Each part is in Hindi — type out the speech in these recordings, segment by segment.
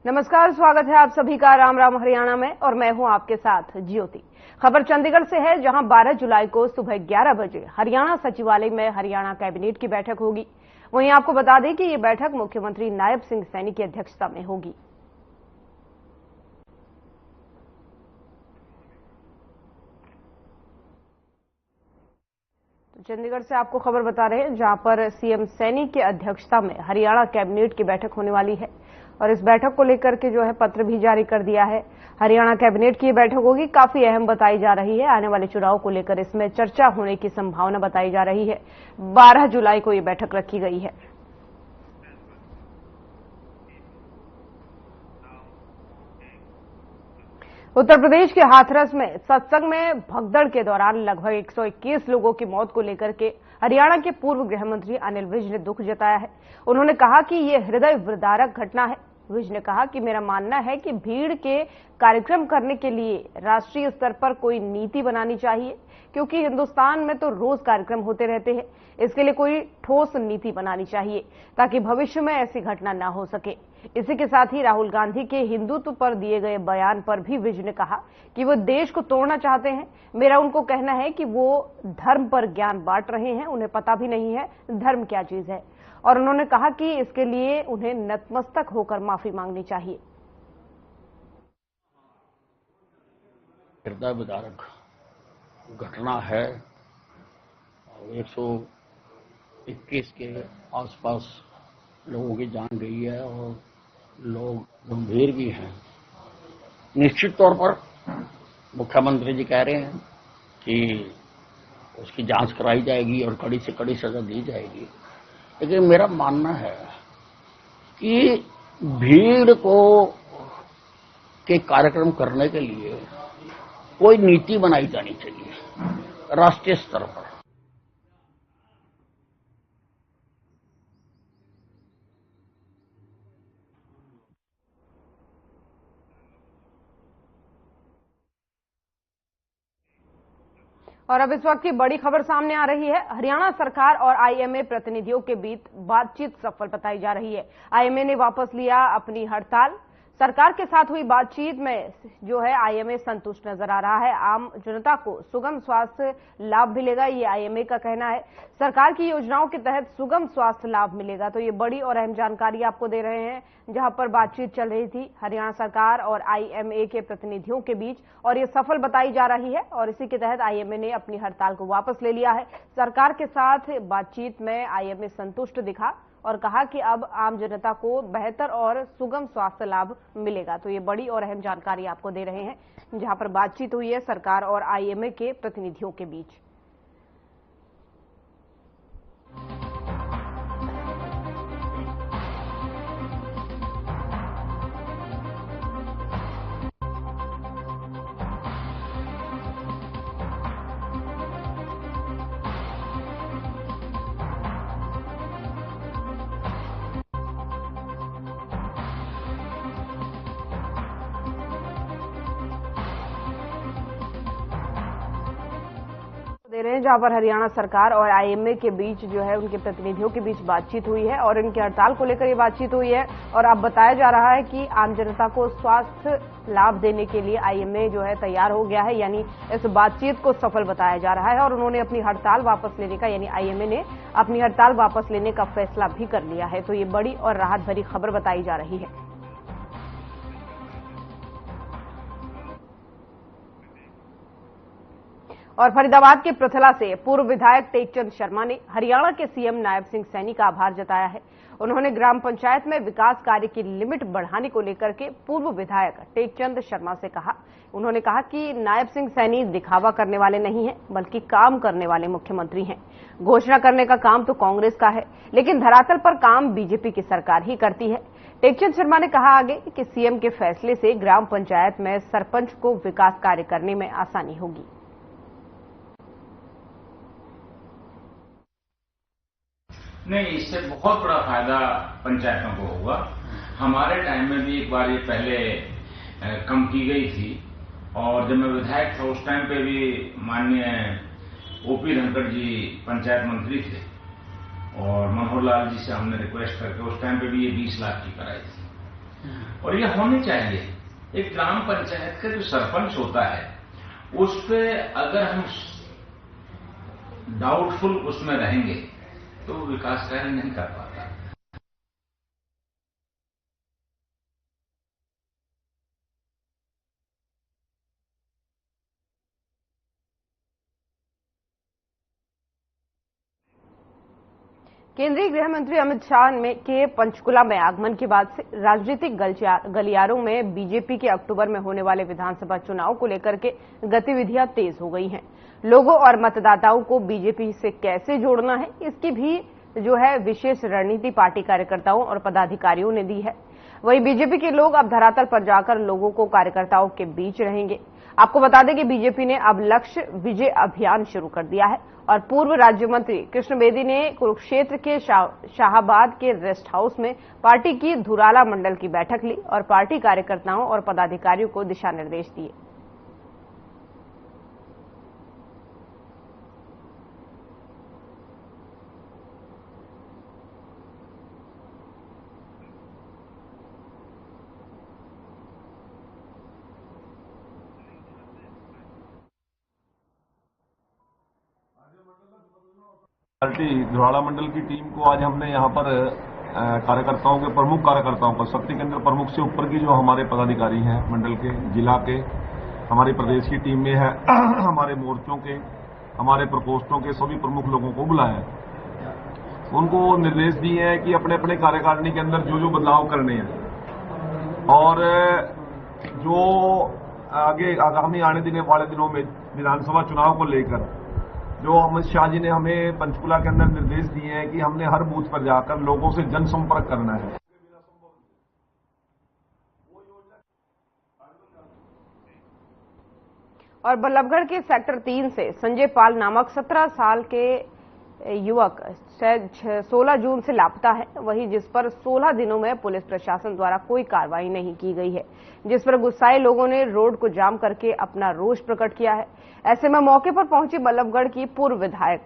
नमस्कार, स्वागत है आप सभी का राम राम हरियाणा में और मैं हूं आपके साथ ज्योति। खबर चंडीगढ़ से है, जहां 12 जुलाई को सुबह 11 बजे हरियाणा सचिवालय में हरियाणा कैबिनेट की बैठक होगी। वहीं आपको बता दें कि ये बैठक मुख्यमंत्री नायब सिंह सैनी की अध्यक्षता में होगी। चंडीगढ़ से आपको खबर बता रहे हैं, जहां पर सीएम सैनी की अध्यक्षता में हरियाणा कैबिनेट की बैठक होने वाली है और इस बैठक को लेकर के जो है पत्र भी जारी कर दिया है। हरियाणा कैबिनेट की ये बैठक होगी, काफी अहम बताई जा रही है। आने वाले चुनाव को लेकर इसमें चर्चा होने की संभावना बताई जा रही है। 12 जुलाई को ये बैठक रखी गई है। उत्तर प्रदेश के हाथरस में सत्संग में भगदड़ के दौरान लगभग 121 लोगों की मौत को लेकर के हरियाणा के पूर्व गृह मंत्री अनिल विज ने दुख जताया है। उन्होंने कहा कि ये हृदय विदारक घटना है। विज ने कहा कि मेरा मानना है कि भीड़ के कार्यक्रम करने के लिए राष्ट्रीय स्तर पर कोई नीति बनानी चाहिए, क्योंकि हिंदुस्तान में तो रोज कार्यक्रम होते रहते हैं। इसके लिए कोई ठोस नीति बनानी चाहिए ताकि भविष्य में ऐसी घटना न हो सके। इसी के साथ ही राहुल गांधी के हिंदुत्व पर दिए गए बयान पर भी विज ने कहा कि वो देश को तोड़ना चाहते हैं। मेरा उनको कहना है कि वो धर्म पर ज्ञान बांट रहे हैं, उन्हें पता भी नहीं है धर्म क्या चीज है। और उन्होंने कहा कि इसके लिए उन्हें नतमस्तक होकर माफी मांगनी चाहिए। हृदय विदारक घटना है। 121 के आसपास लोगों की जान गई है और लोग गंभीर भी हैं। निश्चित तौर पर मुख्यमंत्री जी कह रहे हैं कि उसकी जांच कराई जाएगी और कड़ी से कड़ी सजा दी जाएगी, लेकिन मेरा मानना है कि भीड़ को के कार्यक्रम करने के लिए कोई नीति बनाई जानी चाहिए राष्ट्रीय स्तर पर। और अब इस वक्त की बड़ी खबर सामने आ रही है। हरियाणा सरकार और आईएमए प्रतिनिधियों के बीच बातचीत सफल बताई जा रही है। आईएमए ने वापस लिया अपनी हड़ताल। सरकार के साथ हुई बातचीत में जो है आईएमए संतुष्ट नजर आ रहा है। आम जनता को सुगम स्वास्थ्य लाभ मिलेगा, ये आईएमए का कहना है। सरकार की योजनाओं के तहत सुगम स्वास्थ्य लाभ मिलेगा। तो ये बड़ी और अहम जानकारी आपको दे रहे हैं, जहां पर बातचीत चल रही थी हरियाणा सरकार और आईएमए के प्रतिनिधियों के बीच, और ये सफल बताई जा रही है। और इसी के तहत आईएमए ने अपनी हड़ताल को वापस ले लिया है। सरकार के साथ बातचीत में आईएमए संतुष्ट दिखा और कहा कि अब आम जनता को बेहतर और सुगम स्वास्थ्य लाभ मिलेगा। तो ये बड़ी और अहम जानकारी आपको दे रहे हैं, जहां पर बातचीत हुई है सरकार और आईएमए के प्रतिनिधियों के बीच। दे रहे हैं, जहां पर हरियाणा सरकार और आईएमए के बीच जो है उनके प्रतिनिधियों के बीच बातचीत हुई है और इनकी हड़ताल को लेकर ये बातचीत हुई है। और अब बताया जा रहा है कि आम जनता को स्वास्थ्य लाभ देने के लिए आईएमए जो है तैयार हो गया है, यानी इस बातचीत को सफल बताया जा रहा है। और उन्होंने अपनी हड़ताल वापस लेने का, यानी आईएमए ने अपनी हड़ताल वापस लेने का फैसला भी कर लिया है। तो ये बड़ी और राहत भरी खबर बताई जा रही है। और फरीदाबाद के पृथला से पूर्व विधायक टेकचंद शर्मा ने हरियाणा के सीएम नायब सिंह सैनी का आभार जताया है। उन्होंने ग्राम पंचायत में विकास कार्य की लिमिट बढ़ाने को लेकर के पूर्व विधायक टेकचंद शर्मा से कहा। उन्होंने कहा कि नायब सिंह सैनी दिखावा करने वाले नहीं हैं, बल्कि काम करने वाले मुख्यमंत्री हैं। घोषणा करने का काम तो कांग्रेस का है, लेकिन धरातल पर काम बीजेपी की सरकार ही करती है। टेकचंद शर्मा ने कहा आगे कि सीएम के फैसले से ग्राम पंचायत में सरपंच को विकास कार्य करने में आसानी होगी। नहीं, इससे बहुत बड़ा फायदा पंचायतों को होगा। हमारे टाइम में भी एक बार ये पहले कम की गई थी और जब मैं विधायक था उस टाइम पे भी माननीय ओपी धनखड़ जी पंचायत मंत्री थे और मनोहर लाल जी से हमने रिक्वेस्ट करके उस टाइम पे भी ये 20 लाख की कराई थी। और ये होनी चाहिए। एक ग्राम पंचायत का जो सरपंच होता है उस पे अगर हम डाउटफुल उसमें रहेंगे तो विकास कार्य नहीं कर पाता। केंद्रीय गृह मंत्री अमित शाह के पंचकुला में आगमन के बाद से राजनीतिक गलियारों में बीजेपी के अक्टूबर में होने वाले विधानसभा चुनाव को लेकर के गतिविधियां तेज हो गई हैं। लोगों और मतदाताओं को बीजेपी से कैसे जोड़ना है, इसकी भी जो है विशेष रणनीति पार्टी कार्यकर्ताओं और पदाधिकारियों ने दी है। वहीं बीजेपी के लोग अब धरातल पर जाकर लोगों को कार्यकर्ताओं के बीच रहेंगे। आपको बता दें कि बीजेपी ने अब लक्ष्य विजय अभियान शुरू कर दिया है और पूर्व राज्य मंत्री कृष्ण बेदी ने कुरुक्षेत्र के शाहाबाद के रेस्ट हाउस में पार्टी की धुराला मंडल की बैठक ली और पार्टी कार्यकर्ताओं और पदाधिकारियों को दिशा निर्देश दिए। पार्टी धुराला मंडल की टीम को आज हमने यहाँ पर कार्यकर्ताओं के प्रमुख कार्यकर्ताओं को शक्ति केंद्र प्रमुख से ऊपर की जो हमारे पदाधिकारी हैं मंडल के, जिला के, हमारी प्रदेश की टीम में है, हमारे मोर्चों के, हमारे प्रकोष्ठों के सभी प्रमुख लोगों को बुलाया है। उनको निर्देश दिए हैं कि अपने अपने कार्यकारिणी के अंदर जो जो बदलाव करने हैं और जो आगे आगामी आने वाले दिनों में विधानसभा चुनाव को लेकर जो अमित शाह जी ने हमें पंचकुला के अंदर निर्देश दिए हैं कि हमने हर बूथ पर जाकर लोगों से जनसंपर्क करना है। और बल्लभगढ़ के सेक्टर 3 से संजय पाल नामक 17 साल के युवक 16 जून से लापता है, वहीं जिस पर 16 दिनों में पुलिस प्रशासन द्वारा कोई कार्रवाई नहीं की गई है, जिस पर गुस्साए लोगों ने रोड को जाम करके अपना रोष प्रकट किया है। ऐसे में मौके पर पहुंची बल्लभगढ़ की पूर्व विधायक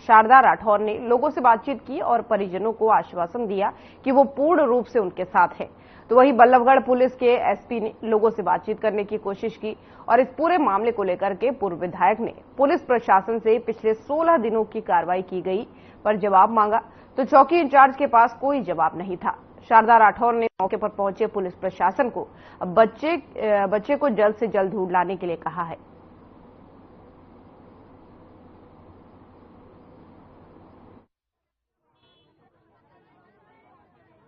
शारदा राठौर ने लोगों से बातचीत की और परिजनों को आश्वासन दिया कि वो पूर्ण रूप से उनके साथ है। तो वहीं बल्लभगढ़ पुलिस के एसपी ने लोगों से बातचीत करने की कोशिश की और इस पूरे मामले को लेकर के पूर्व विधायक ने पुलिस प्रशासन से पिछले 16 दिनों की कार्रवाई की गई पर जवाब मांगा तो चौकी इंचार्ज के पास कोई जवाब नहीं था। शारदा राठौर ने मौके पर पहुंचे पुलिस प्रशासन को बच्चे को जल्द से जल्द ढूंढ लाने के लिए कहा है।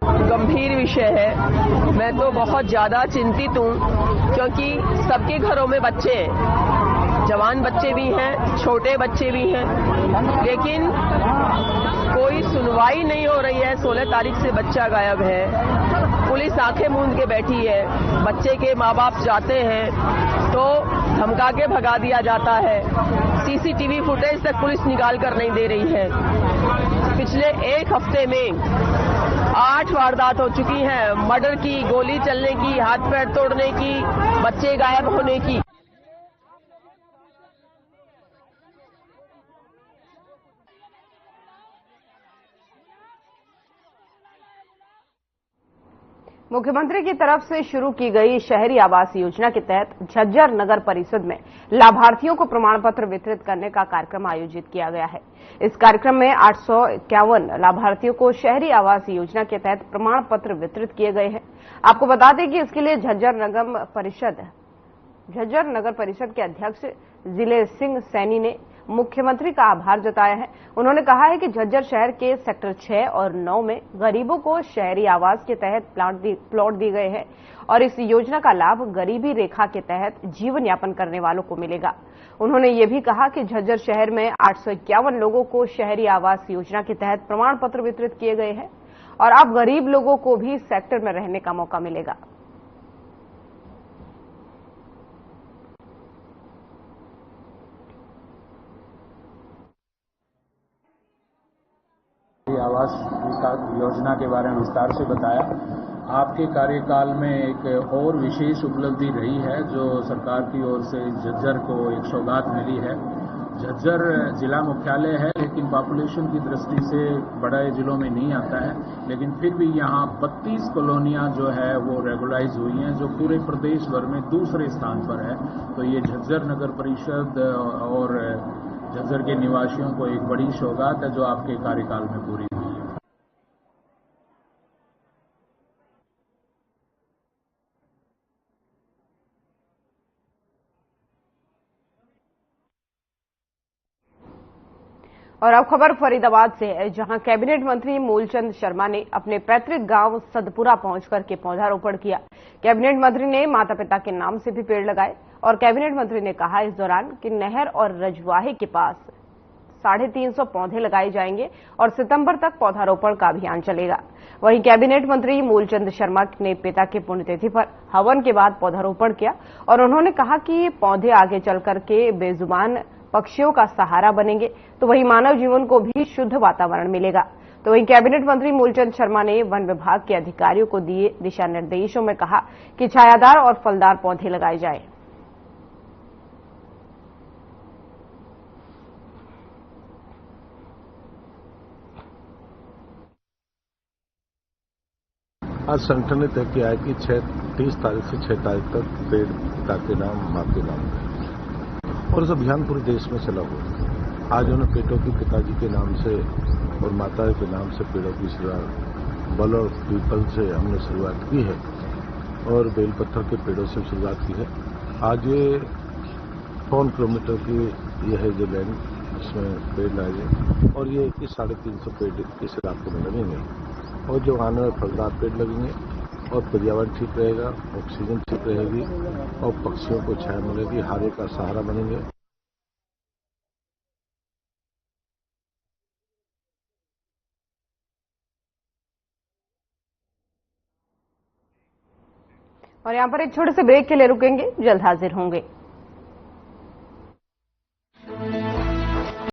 गंभीर विषय है। मैं तो बहुत ज्यादा चिंतित हूँ क्योंकि सबके घरों में बच्चे हैं, जवान बच्चे भी हैं, छोटे बच्चे भी हैं, लेकिन कोई सुनवाई नहीं हो रही है। 16 तारीख से बच्चा गायब है, पुलिस आंखें मूंद के बैठी है। बच्चे के माँ बाप जाते हैं तो धमका के भगा दिया जाता है। सीसीटीवी फुटेज तक पुलिस निकाल कर नहीं दे रही है। पिछले एक हफ्ते में 8 वारदात हो चुकी हैं, मर्डर की, गोली चलने की, हाथ पैर तोड़ने की, बच्चे गायब होने की। मुख्यमंत्री की तरफ से शुरू की गई शहरी आवास योजना के तहत झज्जर नगर परिषद में लाभार्थियों को प्रमाण पत्र वितरित करने का कार्यक्रम आयोजित किया गया है। इस कार्यक्रम में 851 लाभार्थियों को शहरी आवास योजना के तहत प्रमाण पत्र वितरित किए गए हैं। आपको बता दें कि इसके लिए झज्जर नगर परिषद के अध्यक्ष जिले सिंह सैनी ने मुख्यमंत्री का आभार जताया है। उन्होंने कहा है कि झज्जर शहर के सेक्टर 6 और 9 में गरीबों को शहरी आवास के तहत प्लॉट दिए गए हैं और इस योजना का लाभ गरीबी रेखा के तहत जीवन यापन करने वालों को मिलेगा। उन्होंने ये भी कहा कि झज्जर शहर में 851 लोगों को शहरी आवास योजना के तहत प्रमाण पत्र वितरित किए गए हैं और अब गरीब लोगों को भी सेक्टर में रहने का मौका मिलेगा। आवास योजना के बारे में विस्तार से बताया। आपके कार्यकाल में एक और विशेष उपलब्धि रही है जो सरकार की ओर से झज्जर को एक सौगात मिली है झज्जर जिला मुख्यालय है, लेकिन पॉपुलेशन की दृष्टि से बड़े जिलों में नहीं आता है। लेकिन फिर भी यहाँ 32 कॉलोनियां जो है वो रेगुलाइज हुई हैं, जो पूरे प्रदेश भर में दूसरे स्थान पर है। तो ये झज्जर नगर परिषद और झज्जर के निवासियों को एक बड़ी सौगात है जो आपके कार्यकाल में पूरी हुई है। और अब खबर फरीदाबाद से है, जहां कैबिनेट मंत्री मूलचंद शर्मा ने अपने पैतृक गांव सदपुरा पहुंचकर के पौधारोपण किया। कैबिनेट मंत्री ने माता पिता के नाम से भी पेड़ लगाए और कैबिनेट मंत्री ने कहा इस दौरान कि नहर और रजवाहे के पास 350 पौधे लगाए जाएंगे और सितंबर तक पौधारोपण का अभियान चलेगा। वहीं कैबिनेट मंत्री मूलचंद शर्मा ने पिता की पुण्यतिथि पर हवन के बाद पौधारोपण किया और उन्होंने कहा कि पौधे आगे चलकर के बेजुबान पक्षियों का सहारा बनेंगे, तो वहीं मानव जीवन को भी शुद्ध वातावरण मिलेगा। तो वहीं कैबिनेट मंत्री मूलचंद शर्मा ने वन विभाग के अधिकारियों को दिए दिशा निर्देशों में कहा कि छायादार और फलदार पौधे लगाए जाएं। आज संगठन ने तय किया है कि 30 तारीख से 6 तारीख तक पेड़ पिता के नाम मां के नाम और इस अभियान पूरे देश में चला हुआ। आज उन्होंने पेड़ों की पिताजी के नाम से और माता के नाम से पेड़ों की शुरुआत बल और पीपल से हमने शुरुआत की है और बेलपत्थर के पेड़ों से शुरुआत की है। आज ये 4 किलोमीटर की यह है जो लैंड जिसमें पेड़ लगाए गए और ये 350 पेड़ इस इलाके में लगेंगे और जो आने में फलदार पेड़ लगेंगे और पर्यावरण ठीक रहेगा, ऑक्सीजन ठीक रहेगी और पक्षियों को छाया मिलेगी, हारे का सहारा बनेंगे। और यहाँ पर एक छोटे से ब्रेक के लिए रुकेंगे, जल्द हाजिर होंगे।